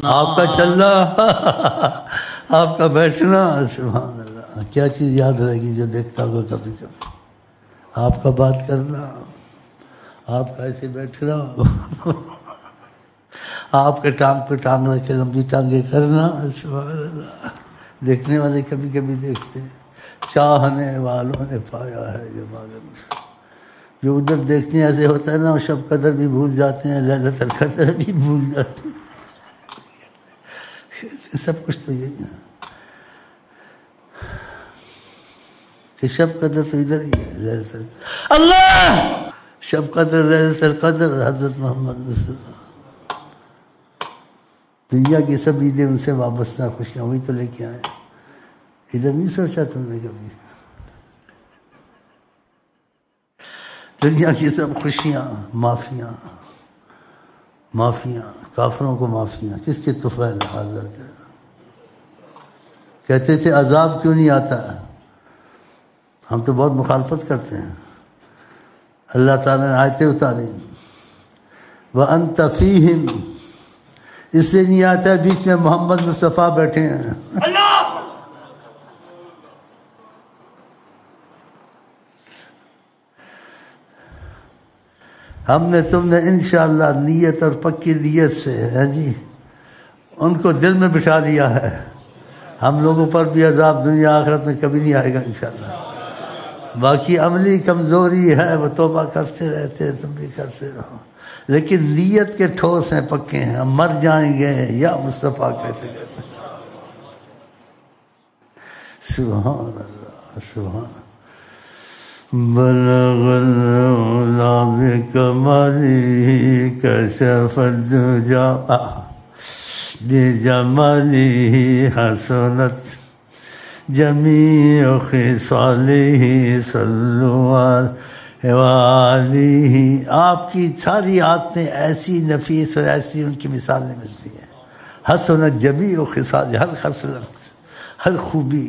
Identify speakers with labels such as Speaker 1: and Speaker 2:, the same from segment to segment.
Speaker 1: آپ کا چلنا آپ کا بیٹھنا، سبحان اللہ، کیا چیز یاد رہے گی جو دیکھتا ہوگا کبھی کبھی؟ آپ کا بات کرنا، آپ کا ایسے بیٹھنا، آپ کے ٹانگ پہ ٹانگ رکھ کے لمبی ٹانگیں کرنا، سبحان اللہ۔ دیکھنے والے کبھی کبھی دیکھتے ہیں، چاہنے والوں نے پایا ہے یہ معلوم۔ جو ادھر دیکھتے ہیں ایسے ہوتا ہے نا، شب قدر بھی بھول جاتے ہیں، لیلۃ القدر بھی بھول جاتے ہیں، سب کچھ تو یہی ہے کہ شب قدر تو ادھر ہی ہے، لیلۃ اللہ شب قدر لیلۃ القدر حضرت محمد رسول اللہ۔ دنیا کی سب عیدیں ان سے وابستہ خوشیاں وہی تو لے کے آئے، ادھر نہیں سوچا تم نے کبھی؟ دنیا کی سب خوشیاں معافیاں، معافیاں کافروں کو، معافیاں کس کے طفیل حاضر کر۔ کہتے تھے عذاب کیوں نہیں آتا؟ ہم تو بہت مخالفت کرتے ہیں، اللہ تعالیٰ نے آیتیں اتاری، وَأَنْتَ فِيهِمْ، اس سے نہیں آتا ہے بیچ میں محمد مصطفیٰ بیٹھے ہیں۔ ہم نے تم نے انشاءاللہ نیت اور پکی نیت سے ہے جی ان کو دل میں بٹھا لیا ہے۔ ہم لوگوں پر بھی عذاب دنیا آخرت میں کبھی نہیں آئے گا انشاءاللہ۔ باقی عملی کمزوری ہے، وہ توبہ کرتے رہتے، تم بھی کرتے رہو، لیکن نیت کے ٹھوس ہیں، پکے ہیں، ہم مر جائیں گے یا مصطفیٰ کہتے کہتے۔ سبحان اللہ، سبحان۔ بلغ العلا بکمالہ کشف الدجا بجمالہ حسنت جمیع خصالہ صلوا علیہ وآلہ۔ آپ کی ساری عادتیں ایسی نفیس اور ایسی ان کی مثالیں ملتی ہیں۔ حسنت جمیع خصالہ، ہر خصلت، ہر خوبی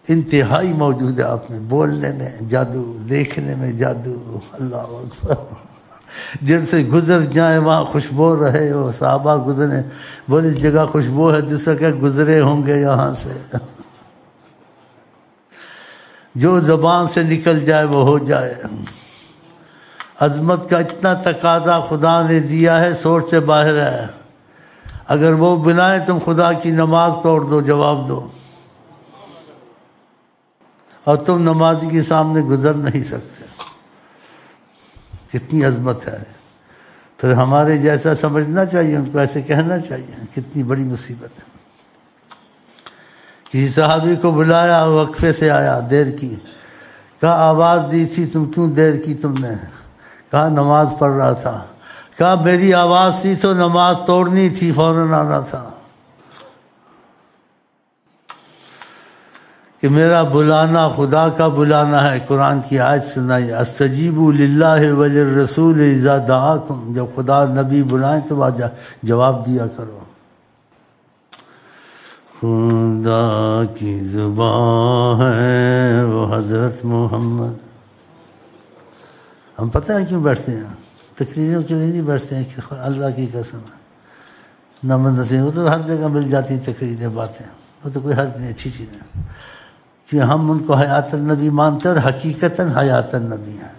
Speaker 1: انتہائی موجود ہے آپ میں، بولنے میں جادو، دیکھنے میں جادو، اللہ اکبر۔ جن سے گزر جائیں وہاں خوشبو رہے ہو، صحابہ گزرے بولی جگہ خوشبو ہے جس سے کہ گزرے ہوں گے یہاں سے۔ جو زبان سے نکل جائے وہ ہو جائے۔ عظمت کا اتنا تقاضا خدا نے دیا ہے، سوچ سے باہر ہے۔ اگر وہ بلائیں تم خدا کی نماز توڑ دو، جواب دو، اور تم نمازی کے سامنے گزر نہیں سکتے۔ کتنی عظمت ہے، پھر ہمارے جیسا سمجھنا چاہیے، ان کو ایسے کہنا چاہیے، کتنی بڑی مصیبت ہے۔ کسی صحابی کو بلایا، وقفے سے آیا، دیر کی، کہا آواز دی تھی تم کیوں دیر کی تم نے؟ کہا نماز پڑھ رہا تھا۔ کہا میری آواز تھی تو نماز توڑنی تھی، فوراً آنا تھا، کہ میرا بلانا خدا کا بلانا ہے۔ قرآن کی آیت سنائی، استجیبوا للہ وللرسول اذا دعاکم، جب خدا نبی بلائیں تو جواب دیا کرو۔ خدا کی زبان ہے وہ حضرت محمد۔ ہم پتہ ہے کیوں بیٹھتے ہیں؟ تقریروں کے لیے نہیں بیٹھتے ہیں، کہ اللہ کی قسم ہے نمن نصیحت، وہ تو ہر جگہ مل جاتی ہیں تقریریں، باتیں، وہ تو کوئی حرف نہیں، اچھی چیز ہے، کہ ہم ان کو حیات النبی مانتے اور حقیقتاً حیات النبی ہیں۔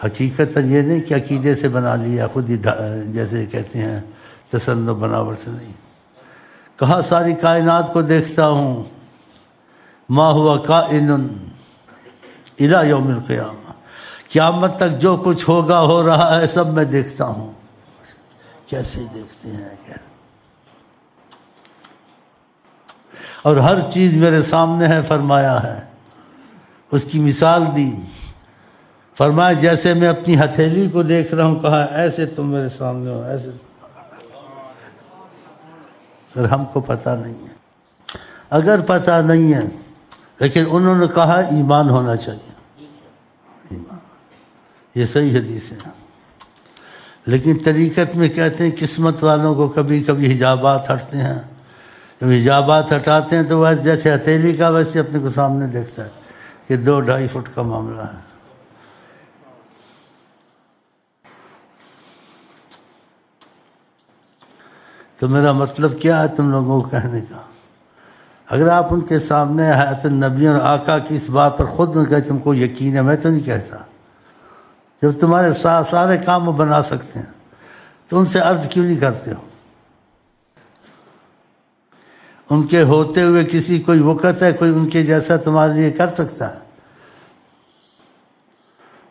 Speaker 1: حقیقتاً یہ نہیں کہ عقیدے سے بنا لیا، خود ہی جیسے کہتے ہیں تسنن بناوٹ سے نہیں۔ کہا ساری کائنات کو دیکھتا ہوں، ما ہوا کائن الی یوم القیامہ، قیامت تک جو کچھ ہوگا ہو رہا ہے سب میں دیکھتا ہوں۔ کیسے دیکھتے ہیں کیا؟ اور ہر چیز میرے سامنے ہے، فرمایا ہے، اس کی مثال دی، فرمایا جیسے میں اپنی ہتھیلی کو دیکھ رہا ہوں، کہا ایسے تم میرے سامنے ہو، ایسے۔ اور ہم کو پتہ نہیں ہے، اگر پتہ نہیں ہے، لیکن انہوں نے کہا ایمان ہونا چاہیے، ایمان، یہ صحیح حدیث ہے۔ لیکن طریقت میں کہتے ہیں قسمت والوں کو کبھی کبھی حجابات ہٹتے ہیں، جب حجابات ہٹاتے ہیں تو وہ جیسے ہتھیلی کا ویسے اپنے کو سامنے دیکھتا ہے کہ 2-2.5 فٹ کا معاملہ ہے۔ تو میرا مطلب کیا ہے تم لوگوں کو کہنے کا؟ اگر آپ ان کے سامنے حیات النبی اور آقا کی اس بات پر خود نہ کہے تم کو یقین ہے، میں تو نہیں کہتا، جب تمہارے سارے کام وہ بنا سکتے ہیں تو ان سے عرض کیوں نہیں کرتے ہو؟ ان کے ہوتے ہوئے کسی کوئی وقت ہے کوئی ان کے جیسا تمہارے لیے کر سکتا ہے؟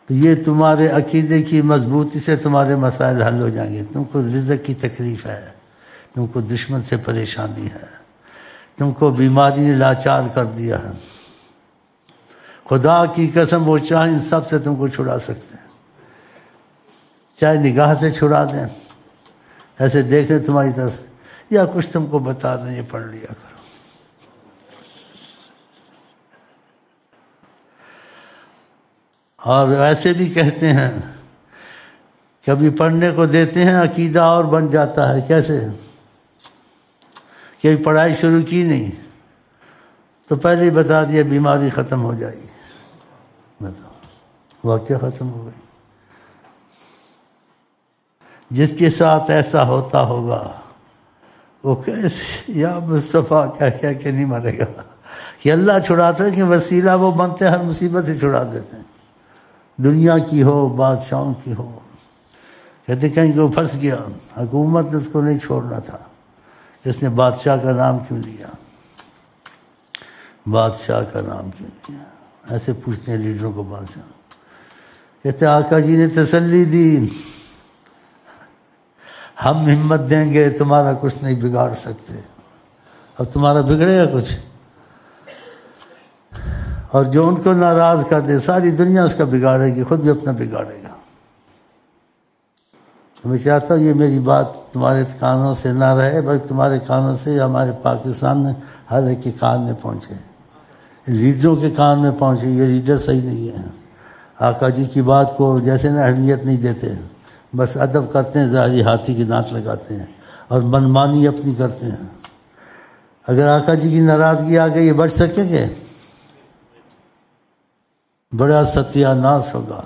Speaker 1: تو یہ تمہارے عقیدے کی مضبوطی سے تمہارے مسائل حل ہو جائیں گے۔ تم کو رزق کی تکلیف ہے، تم کو دشمن سے پریشانی ہے، تم کو بیماری نے لاچار کر دیا ہے، خدا کی قسم وہ چاہے ان سب سے تم کو چھڑا سکتے ہیں، چاہے نگاہ سے چھڑا دیں، ایسے دیکھ لیں تمہاری طرف، یا کچھ تم کو بتا دیں یہ پڑھ لیا کرو۔ اور ایسے بھی کہتے ہیں، کبھی پڑھنے کو دیتے ہیں عقیدہ اور بن جاتا ہے۔ کیسے؟ کہ پڑھائی شروع کی نہیں تو پہلے ہی بتا دیا بیماری ختم ہو جائے گی، بتاؤ واقعہ ختم ہو گئی۔ جس کے ساتھ ایسا ہوتا ہوگا وہ کیسے یا مصطفیٰ کہہ کے نہیں مرے گا کہ اللہ چھڑاتا ہے، کہ وسیلہ وہ بنتے ہر مصیبت سے چھڑا دیتے ہیں، دنیا کی ہو بادشاہوں کی ہو۔ کہتے کہیں کہ وہ پھنس گیا، حکومت نے اس کو نہیں چھوڑنا تھا، اس نے بادشاہ کا نام کیوں لیا، بادشاہ کا نام کیوں لیا؟ ایسے پوچھتے ہیں لیڈروں کو بادشاہ۔ کہتے آقا جی نے تسلی دی، ہم ہمت دیں گے، تمہارا کچھ نہیں بگاڑ سکتے۔ اب تمہارا بگڑے گا کچھ؟ اور جو ان کو ناراض کر دے ساری دنیا اس کا بگاڑے گی، خود بھی اپنا بگاڑے گا۔ میں چاہتا ہوں یہ میری بات تمہارے کانوں سے نہ رہے، بلکہ تمہارے کانوں سے ہمارے پاکستان میں ہر ایک کے کان میں پہنچے، لیڈروں کے کان میں پہنچے۔ یہ لیڈر صحیح نہیں ہے، آقا جی کی بات کو جیسے نا اہمیت نہیں دیتے، بس ادب کرتے ہیں، ظاہری ہاتھی کی دانت لگاتے ہیں اور منمانی اپنی کرتے ہیں۔ اگر آقا جی کی ناراضگی آ گئی یہ بچ سکیں گے؟ بڑا ستیہ ناس ہوگا۔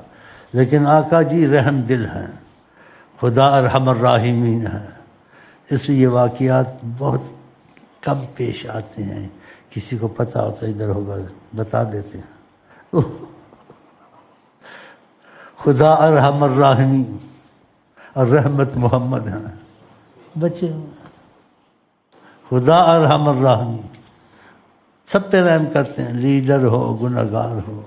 Speaker 1: لیکن آقا جی رحم دل ہیں، خدا ارحم الراحمین ہے، اس لیے یہ واقعات بہت کم پیش آتے ہیں، کسی کو پتہ ہوتا ادھر ہوگا بتا دیتے ہیں۔ خدا ارحم الراحمین اور رحمت محمد ہیں، بچے خدا ارحم الراحمین، سب پہ رحم کرتے ہیں، لیڈر ہو، گنہگار ہو،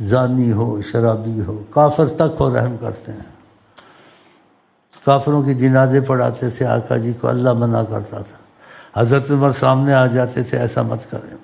Speaker 1: زانی ہو، شرابی ہو، کافر تک ہو رحم کرتے ہیں۔ کافروں کی جنازے پڑھاتے تھے آقا جی کو، اللہ منع کرتا تھا، حضرت عمر سامنے آ جاتے تھے ایسا مت کریں۔